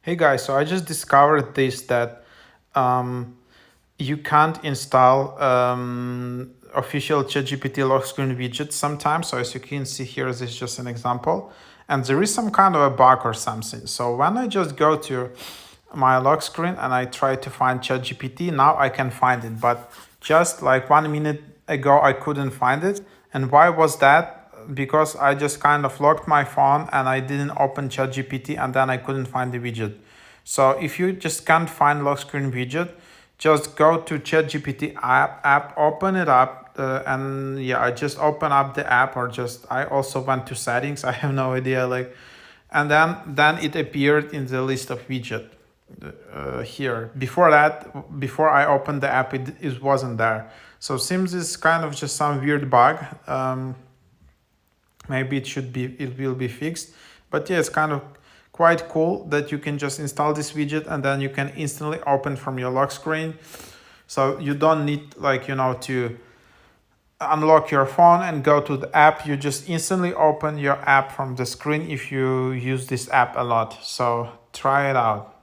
Hey guys, so I just discovered this that um, you can't install official ChatGPT lock screen widget sometimes. So as you can see here, this is just an example. And there is some kind of a bug or something. So when I just go to my lock screen and I try to find ChatGPT, now I can find it. But just like 1 minute ago, I couldn't find it. And why was that? Because I just kind of locked my phone and I didn't open ChatGPT and then I couldn't find the widget. So if you just can't find lock screen widget, just go to ChatGPT app, open it up, and yeah, I just open up the app or just I also went to settings. I have no idea like, and then it appeared in the list of widget here. Before that, before I opened the app, it wasn't there. So seems it's kind of just some weird bug. Maybe it will be fixed, but yeah, it's kind of quite cool that you can just install this widget and then you can instantly open from your lock screen, so you don't need like to unlock your phone and go to the app. You just instantly open your app from the screen if you use this app a lot. So try it out.